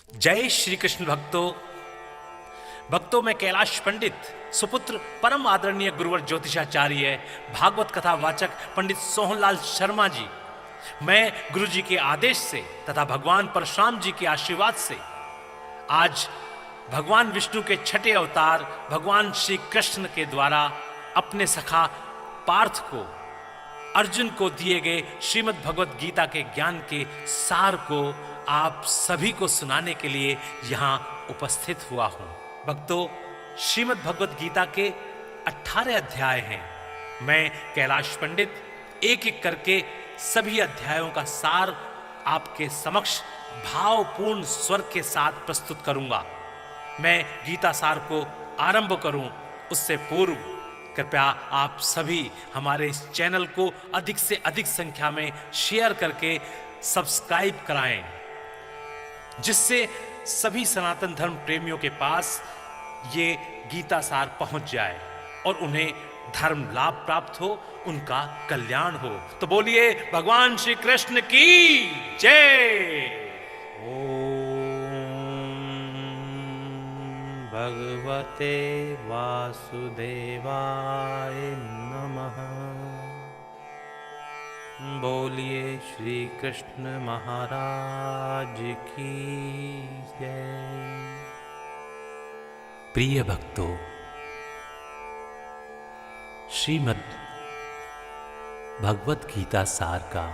जय श्री कृष्ण भक्तों में कैलाश पंडित सुपुत्र परम आदरणीय गुरुवर ज्योतिषाचार्य भागवत कथा वाचक पंडित सोहनलाल शर्मा जी, मैं गुरु जी के आदेश से तथा भगवान परशुराम जी के आशीर्वाद से आज भगवान विष्णु के छठे अवतार भगवान श्री कृष्ण के द्वारा अपने सखा पार्थ को अर्जुन को दिए गए श्रीमद् भगवत गीता के ज्ञान के सार को आप सभी को सुनाने के लिए यहाँ उपस्थित हुआ हूँ। भक्तों, श्रीमद् भगवत गीता के 18 अध्याय हैं। मैं कैलाश पंडित एक एक करके सभी अध्यायों का सार आपके समक्ष भावपूर्ण स्वर के साथ प्रस्तुत करूंगा। मैं गीता सार को आरंभ करूं उससे पूर्व कृपया आप सभी हमारे इस चैनल को अधिक से अधिक संख्या में शेयर करके सब्सक्राइब कराएं, जिससे सभी सनातन धर्म प्रेमियों के पास ये गीता सार पहुंच जाए और उन्हें धर्म लाभ प्राप्त हो, उनका कल्याण हो। तो बोलिए भगवान श्री कृष्ण की जय। भगवते वासुदेवाय नमः। बोलिए श्री कृष्ण महाराज की जय। प्रिय भक्तों, श्रीमद् भगवत गीता सार का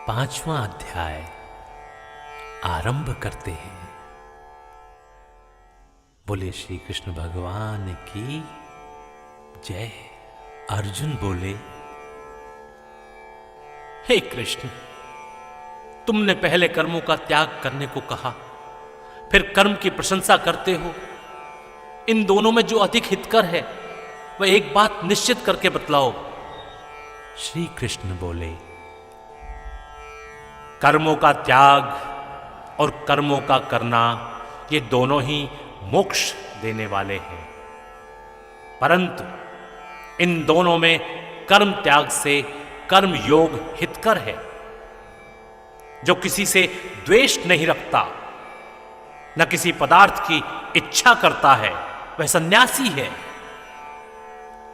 5वां अध्याय आरंभ करते हैं। बोले श्री कृष्ण भगवान की जय। अर्जुन बोले, हे कृष्ण, तुमने पहले कर्मों का त्याग करने को कहा, फिर कर्म की प्रशंसा करते हो। इन दोनों में जो अधिक हितकर है वह एक बात निश्चित करके बतलाओ। श्री कृष्ण बोले, कर्मों का त्याग और कर्मों का करना ये दोनों ही मोक्ष देने वाले हैं, परंतु इन दोनों में कर्म त्याग से कर्म योग हितकर है। जो किसी से द्वेष नहीं रखता, न किसी पदार्थ की इच्छा करता है, वह सन्यासी है।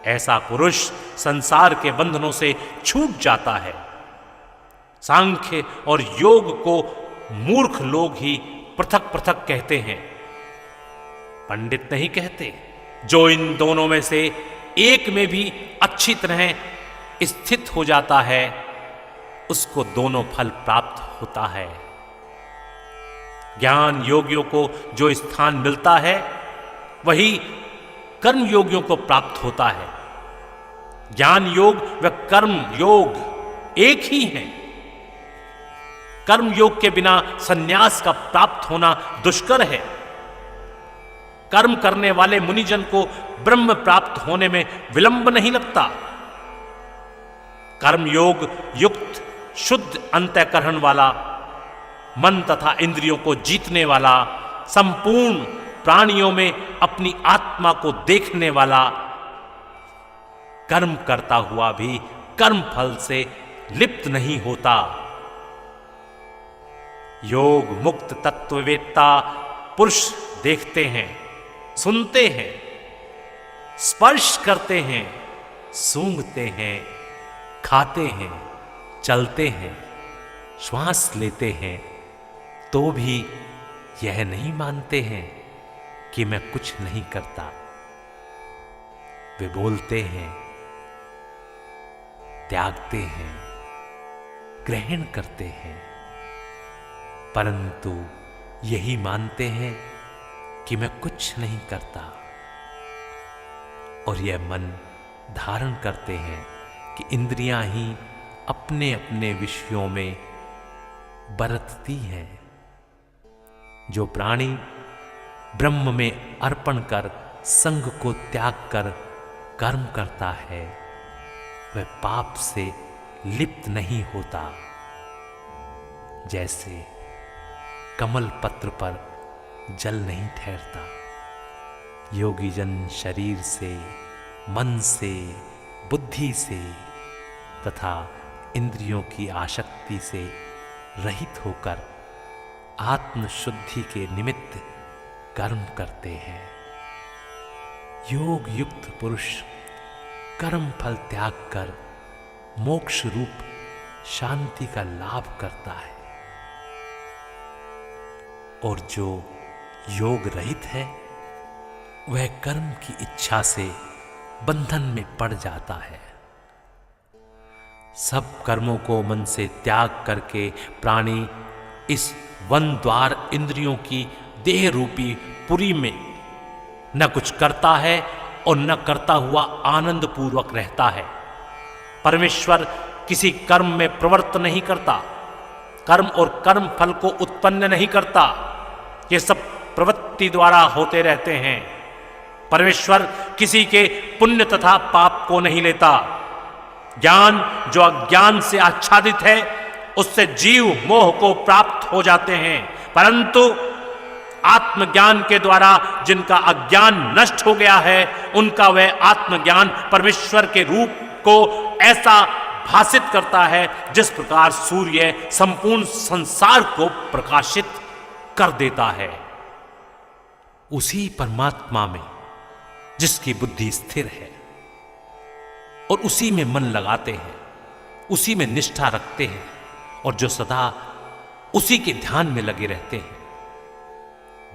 ऐसा पुरुष संसार के बंधनों से छूट जाता है। सांख्य और योग को मूर्ख लोग ही पृथक पृथक कहते हैं, पंडित नहीं कहते। जो इन दोनों में से एक में भी अच्छी तरह स्थित हो जाता है, उसको दोनों फल प्राप्त होता है। ज्ञान योगियों को जो स्थान मिलता है वही कर्म योगियों को प्राप्त होता है। ज्ञान योग व कर्म योग एक ही हैं। कर्म योग के बिना संन्यास का प्राप्त होना दुष्कर है। कर्म करने वाले मुनिजन को ब्रह्म प्राप्त होने में विलंब नहीं लगता। कर्म योग युक्त शुद्ध अंतःकरण वाला, मन तथा इंद्रियों को जीतने वाला, संपूर्ण प्राणियों में अपनी आत्मा को देखने वाला, कर्म करता हुआ भी कर्म फल से लिप्त नहीं होता। योग मुक्त तत्ववेत्ता पुरुष देखते हैं, सुनते हैं, स्पर्श करते हैं, सूंघते हैं, खाते हैं, चलते हैं, श्वास लेते हैं, तो भी यह नहीं मानते हैं कि मैं कुछ नहीं करता। वे बोलते हैं, त्यागते हैं, ग्रहण करते हैं, परंतु यही मानते हैं कि मैं कुछ नहीं करता। और यह मन धारण करते हैं कि इंद्रियां ही अपने अपने विषयों में बरतती हैं। जो प्राणी ब्रह्म में अर्पण कर संग को त्याग कर कर्म करता है, वह पाप से लिप्त नहीं होता। जैसे कमल पत्र पर जल नहीं ठहरता, योगी जन शरीर से, मन से, बुद्धि से तथा इंद्रियों की आसक्ति से रहित होकर आत्म शुद्धि के निमित्त कर्म करते हैं। योग युक्त पुरुष कर्म फल त्याग कर मोक्ष रूप शांति का लाभ करता है, और जो योग रहित है वह कर्म की इच्छा से बंधन में पड़ जाता है। सब कर्मों को मन से त्याग करके प्राणी इस वन द्वार इंद्रियों की देह रूपी पुरी में न कुछ करता है और न करता हुआ आनंद पूर्वक रहता है। परमेश्वर किसी कर्म में प्रवृत्त नहीं करता, कर्म और कर्म फल को उत्पन्न नहीं करता, ये सब प्रवृत्ति द्वारा होते रहते हैं। परमेश्वर किसी के पुण्य तथा पाप को नहीं लेता। ज्ञान जो अज्ञान से आच्छादित है उससे जीव मोह को प्राप्त हो जाते हैं, परंतु आत्मज्ञान के द्वारा जिनका अज्ञान नष्ट हो गया है उनका वह आत्मज्ञान परमेश्वर के रूप को ऐसा भासित करता है जिस प्रकार सूर्य संपूर्ण संसार को प्रकाशित कर देता है। उसी परमात्मा में जिसकी बुद्धि स्थिर है और उसी में मन लगाते हैं, उसी में निष्ठा रखते हैं और जो सदा उसी के ध्यान में लगे रहते हैं,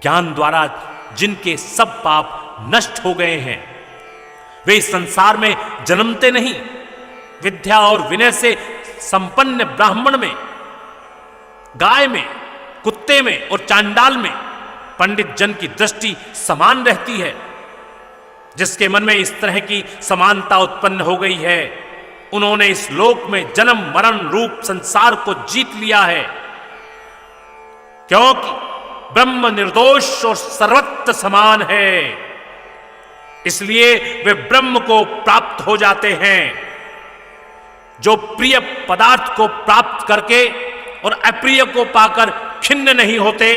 ज्ञान द्वारा जिनके सब पाप नष्ट हो गए हैं, वे इस संसार में जन्मते नहीं। विद्या और विनय से संपन्न ब्राह्मण में, गाय में, कुत्ते में और चांडाल में पंडित जन की दृष्टि समान रहती है। जिसके मन में इस तरह की समानता उत्पन्न हो गई है उन्होंने इस लोक में जन्म मरण रूप संसार को जीत लिया है, क्योंकि ब्रह्म निर्दोष और सर्वत्र समान है। इसलिए वे ब्रह्म को प्राप्त हो जाते हैं। जो प्रिय पदार्थ को प्राप्त करके और अप्रिय को पाकर खिन्न नहीं होते,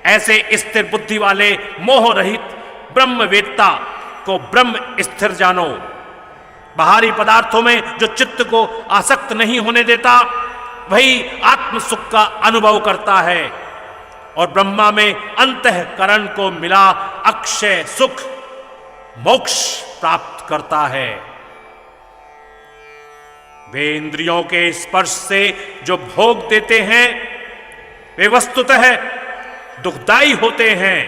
ऐसे स्थिर बुद्धि वाले मोह रहित ब्रह्मवेत्ता को ब्रह्म स्थिर जानो। बाहरी पदार्थों में जो चित्त को आसक्त नहीं होने देता वही आत्म सुख का अनुभव करता है और ब्रह्मा में अंतःकरण को मिला अक्षय सुख मोक्ष प्राप्त करता है। वे इंद्रियों के स्पर्श से जो भोग देते हैं वे वस्तुतः दुखदाई होते हैं।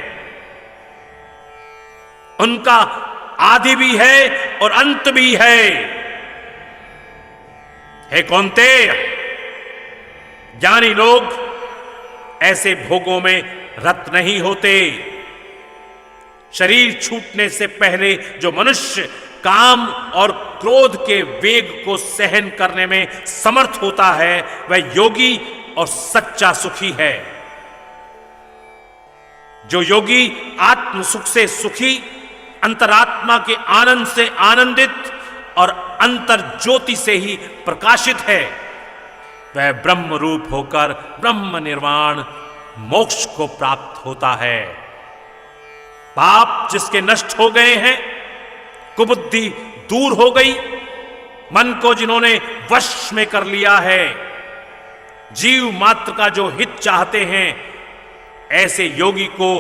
उनका आदि भी है और अंत भी है। हे कौन्तेय, ज्ञानी लोग ऐसे भोगों में रत नहीं होते। शरीर छूटने से पहले जो मनुष्य काम और क्रोध के वेग को सहन करने में समर्थ होता है वह योगी और सच्चा सुखी है। जो योगी आत्म सुख से सुखी, अंतरात्मा के आनंद से आनंदित और अंतर ज्योति से ही प्रकाशित है, वह ब्रह्म रूप होकर ब्रह्म निर्वाण मोक्ष को प्राप्त होता है। पाप जिसके नष्ट हो गए हैं, कुबुद्धि दूर हो गई, मन को जिन्होंने वश में कर लिया है, जीव मात्र का जो हित चाहते हैं, ऐसे योगी को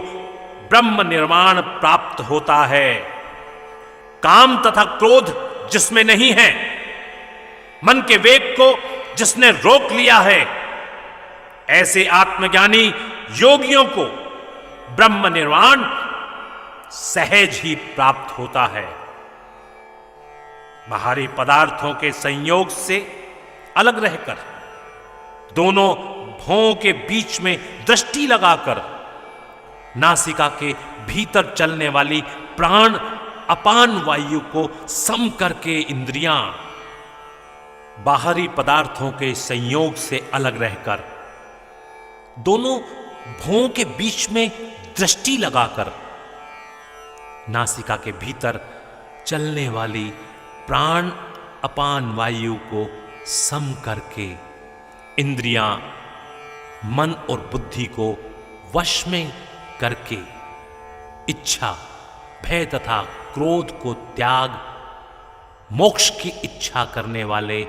ब्रह्म निर्वाण प्राप्त होता है। काम तथा क्रोध जिसमें नहीं है, मन के वेग को जिसने रोक लिया है, ऐसे आत्मज्ञानी योगियों को ब्रह्म निर्वाण सहज ही प्राप्त होता है। बाहरी पदार्थों के संयोग से अलग रहकर दोनों भौं के बीच में दृष्टि लगाकर नासिका के भीतर चलने वाली प्राण अपान वायु को सम करके इंद्रियां बाहरी पदार्थों के संयोग से अलग रहकर दोनों भौं के बीच में दृष्टि लगाकर नासिका के भीतर चलने वाली प्राण अपान वायु को सम करके इंद्रियां मन और बुद्धि को वश में करके इच्छा, भय तथा क्रोध को त्याग मोक्ष की इच्छा करने वाले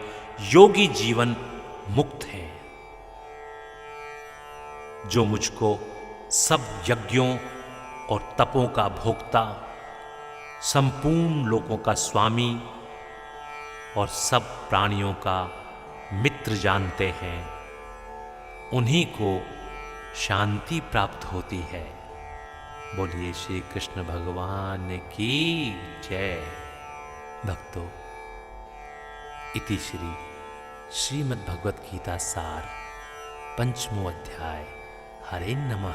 योगी जीवन मुक्त हैं। जो मुझको सब यज्ञों और तपों का भोक्ता, संपूर्ण लोकों का स्वामी और सब प्राणियों का मित्र जानते हैं, उन्हीं को शांति प्राप्त होती है। बोलिए श्री कृष्ण भगवान की जय। भक्तों, इति श्री श्रीमद् भगवत गीता सार पंचमो अध्याय। हरे नमः।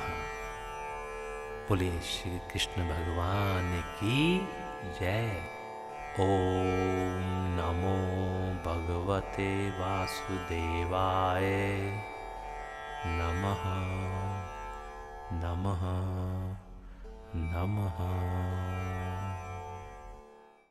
बोलिए श्री कृष्ण भगवान की जय। ओम नमो भगवते वासुदेवाय। नमः नमः नमः।